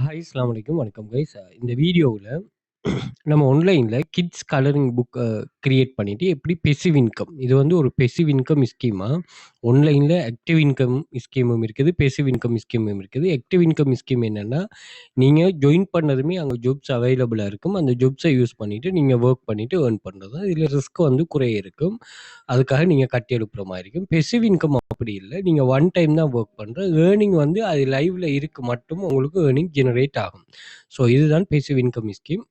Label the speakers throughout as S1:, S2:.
S1: Hi அஸ்ஸலாமு அலைக்கும். வணக்கம் கைஸ். இந்த வீடியோவுல நம்ம ஆன்லைன்ல கிட்ஸ் கலரிங் புக் கிரியேட் பண்ணிட்டு எப்படி பெசிவ் இன்கம் இது வந்து ஒரு பெசிவ் இன்கம் ஸ்கீமா ஆன்லைன்ல ஆக்டிவ் இன்கம் ஸ்கீமும் இருக்குது, பெசிவ் இன்கம் ஸ்கீமும் இருக்குது. ஆக்டிவ் இன்கம் ஸ்கீம் என்னன்னா, நீங்க ஜாயின் பண்ணதுமே அங்க ஜாப்ஸ் அவைலபிளா இருக்கும். அந்த ஜாப்ஸை யூஸ் பண்ணிட்டு நீங்க வொர்க் பண்ணிட்டு ஏர்ன் பண்றது தான். இதுல ரிஸ்க் வந்து குறைய இருக்கும். அதுக்காக நீங்க கட்டி எழுப்புற மாரி இருக்கும். பெசிவ் இன்கம் அப்படி இல்ல. நீங்க ஒன் டைம் தான் வொர்க் பண்ற. ஏர்னிங் வந்து அது லைவ்ல இருக்கு மட்டும் உங்களுக்கு ஏர்னிங் ஜெனரேட் ஆகும். ஸோ இதுதான் பெசிவ் இன்கம் ஸ்கீம்.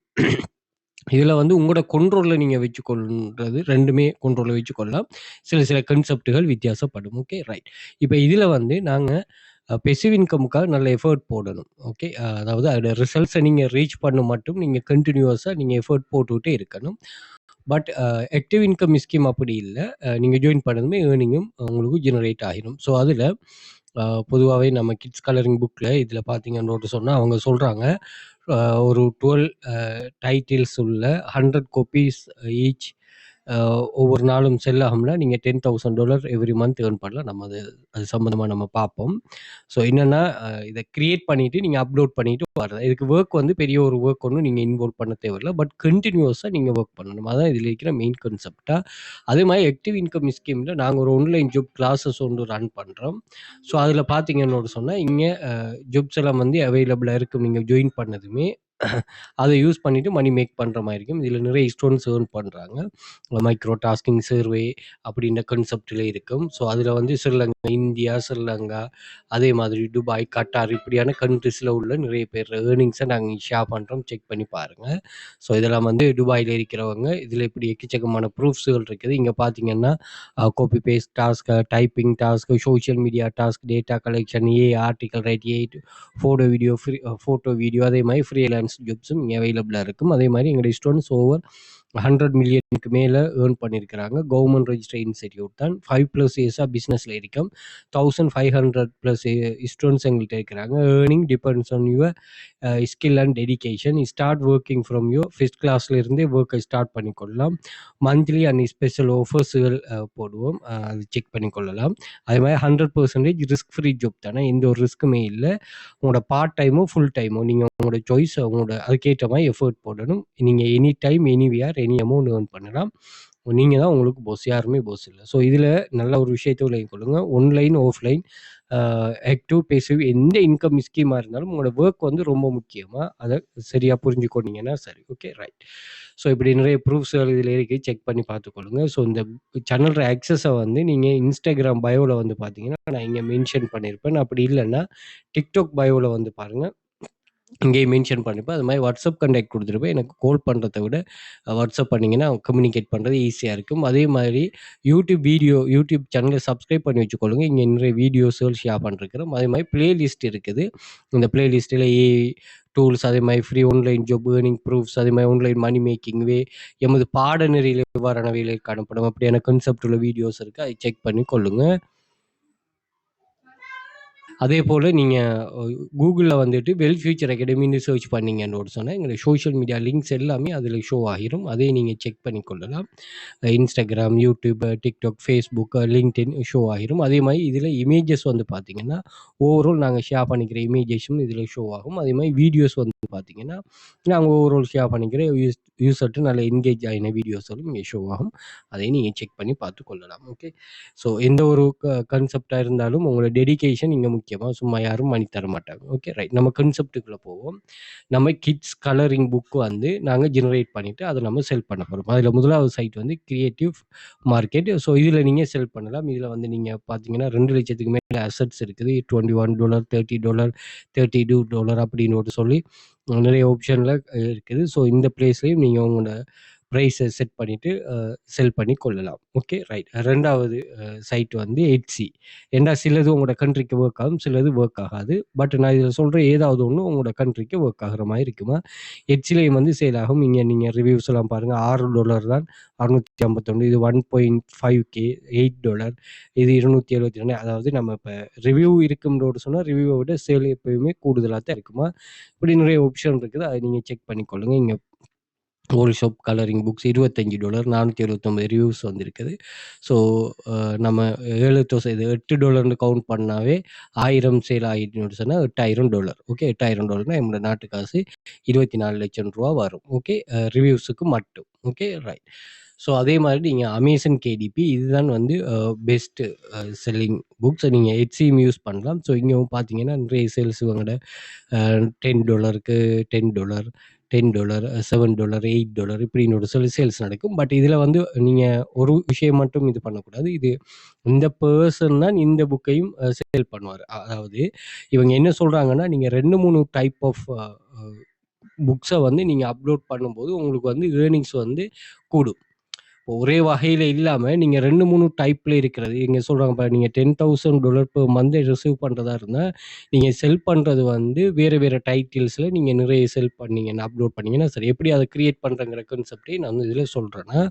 S1: இதுல வந்து உங்களோட கண்ட்ரோல்ல நீங்க வச்சுக்கொள்றது 2மே கண்ட்ரோல்ல வச்சுக்கொள்ளலாம். சில கான்செப்ட்கள் வித்தியாசப்படும். Okay right. இப்ப இதுல வந்து நாங்க பெசிவ் இன்கம்க்காக நல்ல எஃபோர்ட் போடணும். ஓகே. அதாவது அதோட ரிசல்ட்ஸ நீங்க ரீச் பண்ண மட்டும் நீங்க கன்டினியூவஸா நீங்க எஃபோர்ட் போட்டுட்டே இருக்கணும். பட் ஆக்டிவ் இன்கம் ஸ்கீம் அப்படி இல்ல. நீங்க ஜாயின் பண்ணதுமே ஏர்னிங்கும் உங்களுக்கு ஜெனரேட் ஆகிரும். ஸோ அதுல பொதுவாவே நம்ம கிட்ஸ் கலரிங் புக்ல இதுல பார்த்தீங்கன்னு சொன்னா அவங்க சொல்றாங்க, ஒரு 12 டைட்டில்ஸ் உள்ள 100 காப்பீஸ் ஈச் ஒவ்வொரு நாளும் செல் ஆகும்னா நீங்க $10,000 எவ்ரி மந்த் ஏர்ன் பண்ணலாம். நம்ம அது சம்மந்தமா நம்ம பார்ப்போம். ஸோ என்னன்னா, இத கிரியேட் பண்ணிட்டு நீங்க அப்லோட் பண்ணிட்டு வர்றது. இதுக்கு வொர்க் வந்து பெரிய ஒரு வொர்க் ஒண்ணும் நீங்க இன்வால்வ் பண்ண தேவையில்ல. பட் கன்டினியூவஸா நீங்க வொர்க் பண்ணணும். அதான் இதுல இருக்கிற மெயின் கான்செப்ட்டா. அதே மாரி ஆக்டிவ் இன்கம் ஸ்கீம்ல நாங்க ஒரு ஆன்லைன் ஜாப் கிளாஸஸ் ஒன்று ரன் பண்றோம். ஸோ அதுல பார்த்தீங்கன்னு சொன்னா, இங்க ஜாப்ஸ் எல்லாம் வந்து அவைலபிளா இருக்கும். நீங்க ஜாயின் பண்ணதுமே அத யூஸ் பண்ணிட்டு மணி மேக் பண்ற மாரி இருக்கும். இதுல நிறைய ஸ்டூடண்ட்ஸ் ஏர்ன் பண்றாங்க. மைக்ரோ டாஸ்கிங் சர்வே அப்படின்ற கான்செப்ட்ல இருக்கும். ஸோ அதுல வந்து இந்தியா, ஸ்ரீலங்கா, அதே மாதிரி துபாய், கட்டார் இப்படியான கண்ட்ரீஸ்ல உள்ள நிறைய பேர் ஏர்னிங்ஸ நாங்க ஷேர் பண்றோம். செக் பண்ணி பாருங்க. ஸோ இதெல்லாம் வந்து துபாயில இருக்கிறவங்க, இதுல இப்படி எக்கச்சக்கமான ப்ரூஃப்ஸ்கள் இருக்குது. இங்க பார்த்தீங்கன்னா, copy paste task, typing task, social media task, data collection, article write, photo, video அதே மாரி ஃப்ரீலான்ஸ் ஜாப்ஸும் இங்க அவைலபிளா இருக்கும். அதே மாரி எங்களுடைய ஸ்டூடண்ட்ஸ் ஓவர் 100 மில்லியனுக்கு மேல ஏர்ன் பண்ணியிருக்கிறாங்க. கவர்மெண்ட் ரெஜிஸ்டர்ட் இன்ஸ்டிடியூட் தான். 5+ இயர்ஸா பிசினஸ்ல இருக்கோம். 1500+ ஸ்டூடண்ட்ஸ் எங்கள்ட்ட இருக்கிறாங்க. Earning depends on your skill and dedication. Start working from your first கிளாஸ்ல இருந்தே ஒர்க்கை ஸ்டார்ட் பண்ணிக்கொள்ளலாம். மந்த்லி அண்ட் ஸ்பெஷல் ஆஃபர்ஸ்கள் போடுவோம். அது செக் பண்ணிக்கொள்ளலாம். அதே மாதிரி 100% ரிஸ்க் ஃப்ரீ ஜாப் தானே. எந்த ஒரு ரிஸ்க்குமே இல்லை. உங்களோட பார்ட் டைமோ ஃபுல் டைமோ நீங்கள் உங்களோட சாய்ஸ், உங்களோட அதுக்கேற்ற மாதிரி எஃபோர்ட் போடணும். நீங்கள் any time anywhere any amount earn பண்ணலாம். நீங்க தான் உங்களுக்கு பாஸ். யாருமே பாஸ் இல்ல. ஸோ இதுல நல்ல ஒரு விஷயத்த விளங்கிக் கொள்ளுங்க. ஆன்லைன், ஆஃப்லைன், ஆக்டிவ், பேசிவ் எந்த இன்கம் ஸ்கீமா இருந்தாலும் உங்களோட வொர்க் வந்து ரொம்ப முக்கியமா. அத சரியா புரிஞ்சுக்கொண்டீங்கன்னா சரி. Okay right. ஸோ இப்படி நிறைய ப்ரூஃப்ஸ்கள் இதுல இருக்கு. செக் பண்ணி பார்த்துக்கொள்ளுங்க. ஸோ இந்த சேனலோட ஆக்சஸ வந்து நீங்க இன்ஸ்டாகிராம் பயோல வந்து பார்த்தீங்கன்னா, நான் இங்க மென்ஷன் பண்ணியிருப்பேன். அப்படி இல்லன்னா, டிக்டாக் பயோல வந்து பாருங்க. இங்கேயும் மென்ஷன் பண்ணிருப்பேன். அது மாரி வாட்ஸ்அப் கான்டாக்ட் குடுத்துருப்பேன். எனக்கு கால் பண்றத விட வாட்ஸ்அப் பண்ணீங்கன்னா, கம்யூனிகேட் பண்றது ஈஸியா இருக்கும். அதே மாதிரி யூடியூப் சேனல சப்ஸ்கிரைப் பண்ணி வச்சுக்கொள்ளுங்க. இங்க நிறைய வீடியோஸ்கள் ஷேர் பண்ணிருக்கிறோம். அதே மாரி பிளேலிஸ்ட் இருக்குது. இந்த பிளேலிஸ்ட்ல ஏஐ டூல்ஸ், அதே மாரி free online job earning proofs, அதே மாரி ஆன்லைன் மணி மேக்கிங் எமது பாடநெறியில எவ்வாறான வேலைகள் காணப்படும் அப்படியான கான்செப்ட் உள்ள வீடியோஸ் இருக்கு. அதை செக் பண்ணி கொள்ளுங்க. அதே போல நீங்க கூகுள்ல வந்துட்டு வெல் ஃபியூச்சர் அகாடமின்னு சர்ச் பண்ணீங்கன்னு சொன்னா, எங்களுடைய சோசியல் மீடியா லிங்க்ஸ் எல்லாமே அதில ஷோ ஆகிரும். அதை நீங்க செக் பண்ணிக்கொள்ளலாம். Instagram, YouTube, TikTok, Facebook, LinkedIn show ஆகிரும். அதே மாரி இதில இமேஜஸ் வந்து பார்த்தீங்கன்னா, ஓவரால் நாங்க ஷேர் பண்ணிக்கிற இமேஜஸும் இதில ஷோ ஆகும். அதே மாரி வீடியோஸ் வந்து பார்த்தீங்கன்னா, நாங்க ஓவரால் ஷேர் பண்ணிக்கிற யூசர்ட்ட நல்ல என்கேஜ் ஆயின வீடியோஸ்களும் இங்கே ஷோ ஆகும். அதையும் நீங்க செக் பண்ணி பார்த்துக் கொள்ளலாம். ஓகே. ஸோ எந்த ஒரு கான்செப்ட்டா இருந்தாலும் உங்களோட டெடிகேஷன் இங்க முக்கியமா. சும்மா யாரும் பண்ணி தர மாட்டாங்க. Okay right. நம்ம கான்செப்ட்டுக்குள்ள போவோம். நம்ம கிட்ஸ் கலரிங் புக் வந்து நாங்க ஜெனரேட் பண்ணிட்டு அத நம்ம செல் பண்ண போறோம். அதுல முதலாவது சைட் வந்து கிரியேட்டிவ் மார்க்கெட். ஸோ இதுல நீங்க செல் பண்ணலாம். இதுல வந்து நீங்க பார்த்தீங்கன்னா 2,00,000க்கு மேல அசெட்ஸ் இருக்குது. $21, $30, $32 அப்படின்னு சொல்லி நிறைய ஆப்ஷன்ல இருக்குது. ஸோ இந்த பிளேஸ்லயும் நீங்க உங்களோட பிரைஸ செட் பண்ணிட்டு செல் பண்ணி கொள்ளலாம். Okay right. 2வது சைட் வந்து Etsy. ஏன்டா சிலது உங்களோட கண்ட்ரிக்கு வொர்க் ஆகும், சிலது வொர்க் ஆகாது. பட் நான் இதில சொல்ற ஏதாவது ஒண்ணு உங்களோட கண்ட்ரிக்கு வொர்க் ஆகுற மாரி இருக்குமா. Etsyலயும் வந்து சேல் ஆகும். இங்க நீங்க ரிவ்யூஸ் எல்லாம் பாருங்க. $6 தான் 651. இது 1.5K, $8, இது 272. அதாவது நம்ம இப்ப ரிவ்யூ இருக்கும்னு சொன்னா, ரிவ்யூவ விட சேல் எப்பயுமே கூடுதலா தான் இருக்குமா. இப்படி நிறைய ஆப்ஷன் இருக்குது. அத நீங்க செக் பண்ணிக்கொள்ளுங்க. இங்க ஒரு ஷாப் கலரிங் புக்ஸ் $25 479 ரிவ்யூஸ் வந்திருக்குது. ஸோ நம்ம 7,000 இது $8ன்னு கவுண்ட் பண்ணாவே 1000 சேல் ஆகிட்டுன்னு சொன்னா $8,000. ஓகே, $8,000னா நம்மளோட நாட்டு காசு ₹24 லட்சம் வரும். ஓகே, ரிவ்யூஸுக்கு மட்டும். Okay, right. ஸோ அதே மாதிரி நீங்கள் அமேசான் கேடிபி இதுதான் வந்து பெஸ்ட்டு செல்லிங் புக்ஸ். நீங்கள் ஹெச்சிஎம் யூஸ் பண்ணலாம். ஸோ இங்கேவும் பார்த்தீங்கன்னா நிறைய சேல்ஸ் இவங்களோட $10க்கு $10 $10 $7 $8 இப்படின்னு ஒரு சில சேல்ஸ் நடக்கும். பட் இதில் வந்து நீங்கள் ஒரு விஷயம் மட்டும் இது பண்ணக்கூடாது. இது இந்த பர்சன் தான் இந்த புக்கையும் சேல் பண்ணுவார். அதாவது இவங்க என்ன சொல்கிறாங்கன்னா, நீங்கள் 2-3 டைப் ஆஃப் புக்ஸை வந்து நீங்கள் அப்லோட் பண்ணும்போது உங்களுக்கு வந்து ஏர்னிங்ஸ் வந்து கூடும். இப்போ ஒரே வகையில் இல்லாமல் நீங்கள் 2-3 டைப்பில் இருக்கிறது இங்கே சொல்கிறாங்க. இப்போ நீங்கள் $10,000 per month ரிசீவ் பண்ணுறதா இருந்தால் நீங்கள் செல் பண்ணுறது வந்து வேறு வேறு டைட்டில்ஸில் நீங்கள் நிறைய செல் பண்ணீங்கன்னா அப்லோட் பண்ணிங்கன்னா சரி. எப்படி அதை க்ரியேட் பண்ணுறங்கிற கான்செப்டே நான் வந்து இதில் சொல்கிறேன்னா,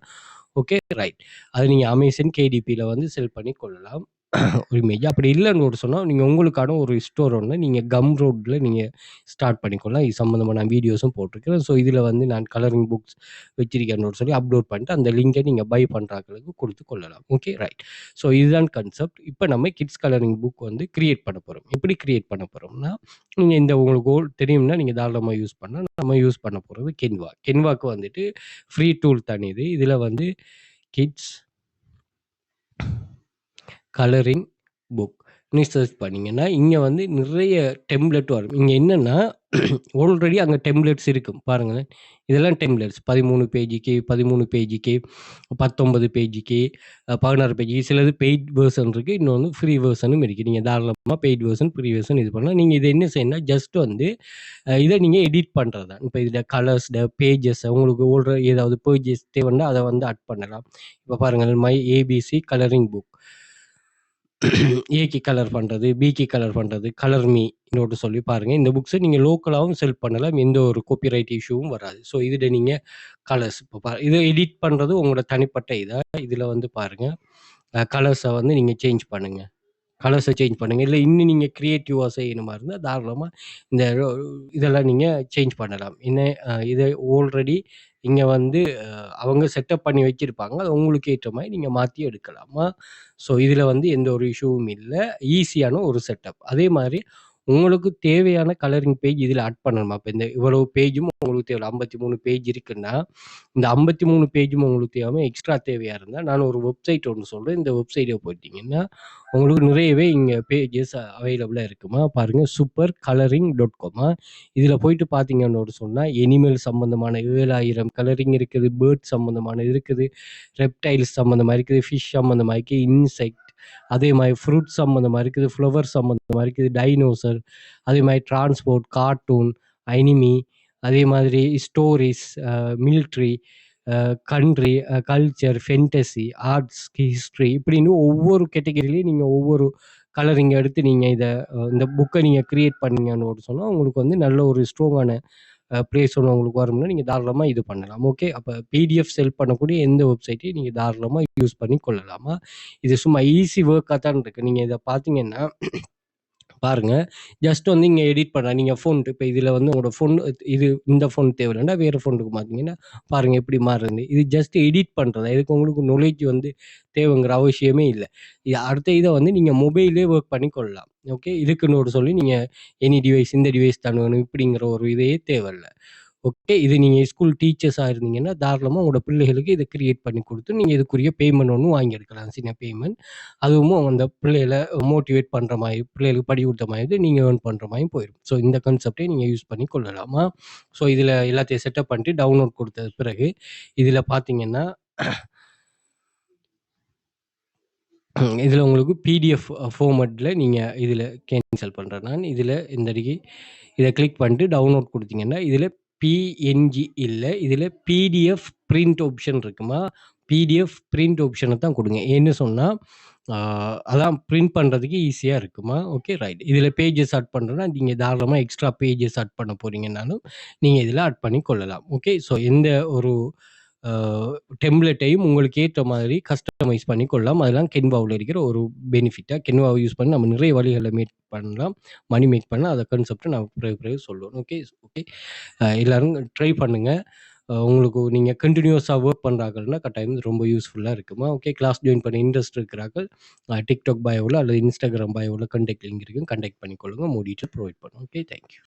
S1: ஓகே, ரைட். அது நீங்கள் அமேசான் கேடிபியில் வந்து செல் பண்ணி கொள்ளலாம் இமேஜ். அப்படி இல்லைன்னு ஒரு சொன்னால் நீங்கள் உங்களுக்கான ஒரு ஸ்டோர் ஒன்று நீங்கள் கம் ரோட்டில் நீங்கள் ஸ்டார்ட் பண்ணிக்கொள்ளலாம். இது சம்மந்தமாக நான் வீடியோஸும் போட்டிருக்கிறேன். ஸோ இதில் வந்து நான் கலரிங் புக்ஸ் வச்சிருக்கேன்னு சொல்லி அப்லோட் பண்ணிட்டு அந்த லிங்கை நீங்கள் பை பண்ணுறாங்களுக்கு கொடுத்து கொள்ளலாம். Okay, right. ஸோ இதுதான் கான்செப்ட். இப்போ நம்ம கிட்ஸ் கலரிங் புக் வந்து கிரியேட் பண்ண போகிறோம். எப்படி கிரியேட் பண்ண போகிறோம்னா, நீங்கள் இந்த உங்களுக்கு கோல் தெரியும்னா நீங்கள் தாராளமாக யூஸ் பண்ணலாம். நம்ம யூஸ் பண்ண போகிறது கென்வா. கென்வாக்கு வந்துட்டு ஃப்ரீ டூல் தானே இது. இதில் வந்து கிட்ஸ் கலரிங் புக் நீ சர்ச் பண்ணிங்கன்னா இங்கே வந்து நிறைய டெம்ப்ளேட் வரும். இங்கே என்னென்னா ஆல்ரெடி அங்கே டெம்ப்ளேட்ஸ் இருக்கும் பாருங்களேன். இதெல்லாம் டெம்ப்ளேட்ஸ் 13 பேஜுக்கு 19 பேஜுக்கு 19 பேஜுக்கு 16 பேஜுக்கு சிலது பெய்ட் வேர்ஷன் இருக்குது. இன்னொன்று ஃப்ரீ வேர்ஷனும் இருக்குது. நீங்கள் தாராளமாக பெய்ட் வேர்ஷன் ஃப்ரீ வேர்ஷன் இது பண்ணலாம். நீங்கள் இதை என்ன செய்யணும்னா ஜஸ்ட் வந்து இதை நீங்கள் எடிட் பண்ணுறது தான். இப்போ இதில் கலர்ஸ் பேஜஸ் உங்களுக்கு ஆல்ரெடி ஏதாவது பேஜஸ் தேவைன்னா அதை வந்து ஆட் பண்ணலாம். இப்போ பாருங்கள், மை ஏபிசி கலரிங் புக் ஏக்கு கலர் பண்ணுறது, பிக்கு கலர் பண்ணுறது, கலர் மீ இன்னொரு சொல்லி பாருங்கள். இந்த புக்ஸை நீங்கள் லோக்கலாகவும் செல் பண்ணலாம். எந்த ஒரு காப்பிரைட் இஷ்யூவும் வராது. ஸோ இதில் நீங்கள் கலர்ஸ் இப்போ இதை எடிட் பண்ணுறது உங்களோட தனிப்பட்ட இதாக இதில் வந்து பாருங்கள். கலர்ஸை வந்து நீங்கள் சேஞ்ச் பண்ணுங்கள். கலர்ஸை சேஞ்ச் பண்ணுங்கள். இல்லை இன்னும் நீங்கள் க்ரியேட்டிவாக செய்யணுமா இருந்தால் தாராளமாக இந்த இதெல்லாம் நீங்கள் சேஞ்ச் பண்ணலாம். இதை ஆல்ரெடி இங்கே வந்து அவங்க செட்டப் பண்ணி வச்சுருப்பாங்க. அது உங்களுக்கு ஏற்ற மாதிரி நீங்கள் மாற்றி எடுக்கலாமா. ஸோ இதில் வந்து எந்த ஒரு இஷ்யூவும் இல்லை. ஈஸியான ஒரு செட்டப். அதே மாதிரி உங்களுக்கு தேவையான கலரிங் பேஜ் இதில் ஆட் பண்ணணுமா. இப்போ இந்த இவ்வளவு பேஜும் உங்களுக்கு தேவை 53 பேஜ் இருக்குன்னா இந்த 53 பேஜும் உங்களுக்கு தேவையாமல் எக்ஸ்ட்ரா தேவையாக இருந்தால் நான் ஒரு வெப்சைட் ஒன்று சொல்கிறேன். இந்த வெப்சைட்டை போயிட்டீங்கன்னா உங்களுக்கு நிறையவே இங்கே பேஜஸ் அவைலபிளாக இருக்குமா. பாருங்கள், supercoloring.com. இதில் போயிட்டு பார்த்தீங்கன்னு சொன்னால் எனிமல் சம்மந்தமான 7000 கலரிங் இருக்குது. பேர்ட் சம்மந்தமானது இருக்குது. ரெப்டைல்ஸ் சம்மந்தமாக இருக்குது. ஃபிஷ் சம்மந்தமாக இருக்குது. இன்செக்ட் அதே மாதிரி ஃப்ரூட் சம்மந்தமாக இருக்குது. ஃப்ளவர் சம்மந்தமாக இருக்குது. டைனோசர் அதே மாதிரி டிரான்ஸ்போர்ட் கார்ட்டூன் அனிமி அதே மாதிரி stories military country culture fantasy arts history இப்படின்னு ஒவ்வொரு கேட்டகரியிலையும் நீங்கள் ஒவ்வொரு கலரிங் எடுத்து நீங்கள் இந்த புக்கை நீங்கள் க்ரியேட் பண்ணீங்கன்னு சொன்னால் உங்களுக்கு வந்து நல்ல ஒரு ஸ்ட்ராங்கான ப்ளேஸ் ஒன்று உங்களுக்கு வரும்னா நீங்கள் தாராளமாக இது பண்ணலாம். ஓகே, அப்போ பிடிஎஃப் செல் பண்ணக்கூடிய எந்த வெப்சைட்டையும் நீங்கள் தாராளமாக யூஸ் பண்ணி கொள்ளலாமா. இது சும்மா ஈஸி ஒர்க்காக தான் இருக்குது. நீங்கள் இதை பார்த்தீங்கன்னா பாருங்கள், ஜஸ்ட் வந்து இங்கே எடிட் பண்ணலாம். நீங்கள் ஃபோன் இப்போ இதில் வந்து உங்களோட ஃபோன் இது இந்த ஃபோன் தேவையில்லைன்னா வேறு ஃபோனுக்கு மாற்றிங்கன்னா பாருங்கள் எப்படி மாறுது. இது ஜஸ்ட் எடிட் பண்ணுறது. இதுக்கு உங்களுக்கு நாலேஜ் வந்து தேவைங்கிற அவசியமே இல்லை. இது அடுத்த இதை வந்து நீங்கள் மொபைலே ஒர்க் பண்ணி கொள்ளலாம். ஓகே, இதுக்குன்னு சொல்லி நீங்கள் எனி டிவைஸ் இந்த டிவைஸ் தான் வேணும் இப்படிங்கிற ஒரு இதையே தேவையில்லை. ஓகே, இது நீங்கள் ஸ்கூல் டீச்சர்ஸாக இருந்தீங்கன்னா தாராளமாக உங்களோட பிள்ளைகளுக்கு இதை கிரியேட் பண்ணி கொடுத்து நீங்கள் இதுக்குரிய பேமெண்ட் ஒன்று வாங்கி எடுக்கலாம். சின்ன பேமெண்ட். அதுவும் அந்த பிள்ளைகளை மோட்டிவேட் பண்ணுற மாதிரி பிள்ளைகளுக்கு படி கொடுத்த மாதிரி நீங்கள் ஏர்ன் பண்ணுற மாதிரி போயிடும். ஸோ இந்த கான்செப்டை நீங்கள் யூஸ் பண்ணி கொள்ளலாமா. ஸோ இதில் எல்லாத்தையும் செட்டப் பண்ணிட்டு டவுன்லோட் கொடுத்தது பிறகு இதில் பார்த்தீங்கன்னா இதில் உங்களுக்கு பிடிஎஃப் ஃபார்மேட்டில் நீங்கள் இதில் கேன்சல் பண்ணுறேன் நான். இதில் இந்த இதை கிளிக் பண்ணிட்டு டவுன்லோட் கொடுத்தீங்கன்னா இதில் பிஎன்ஜி இல்லை, இதில் பிடிஎஃப் பிரிண்ட் ஆப்ஷன் இருக்குமா. பிடிஎஃப் பிரிண்ட் ஆப்ஷனை தான் கொடுங்க. என்ன சொன்னால் அதான் பிரிண்ட் பண்ணுறதுக்கு ஈஸியாக இருக்குமா. Okay, right. இதில் பேஜஸ் ஆட் பண்ணுறேன்னா நீங்கள் தாராளமாக எக்ஸ்ட்ரா பேஜஸ் ஆட் பண்ண போகிறீங்கன்னாலும் நீங்கள் இதில் ஆட் பண்ணி கொள்ளலாம். ஓகே, ஸோ எந்த ஒரு டெம்ப்ளேட்டையும் உங்களுக்கு ஏற்ற மாதிரி கஸ்டமைஸ் பண்ணி கொள்ளலாம். அதெல்லாம் கென்வாவில் இருக்கிற ஒரு பெனிஃபிட்டாக கென்வாவை யூஸ் பண்ணி நம்ம நிறைய வழிகளில் மேக் பண்ணலாம், மணி மேக் பண்ணலாம். அதை கான்செப்டை நான் பிறகு சொல்லுவேன். ஓகே ஓகே, எல்லோரும் ட்ரை பண்ணுங்கள். உங்களுக்கு நீங்க கன்டினியூஸா வொர்க் பண்றாங்கன்னா கட்டாயம் இது ரொம்ப யூஸ்ஃபுல்லா இருக்குமா. ஓகே, கிளாஸ் ஜாயின் பண்ண இன்ட்ரெஸ்ட் இருக்கிறார்கள் TikTok பயோல அல்லது Instagram பயோல கான்டாக்ட் லிங்க் இருக்கு. கான்டாக்ட் பண்ணிக்கொள்ளுங்க. மோர் டீட்டெயில் ப்ரொவைட் பண்ணுவோம். Okay, thank you.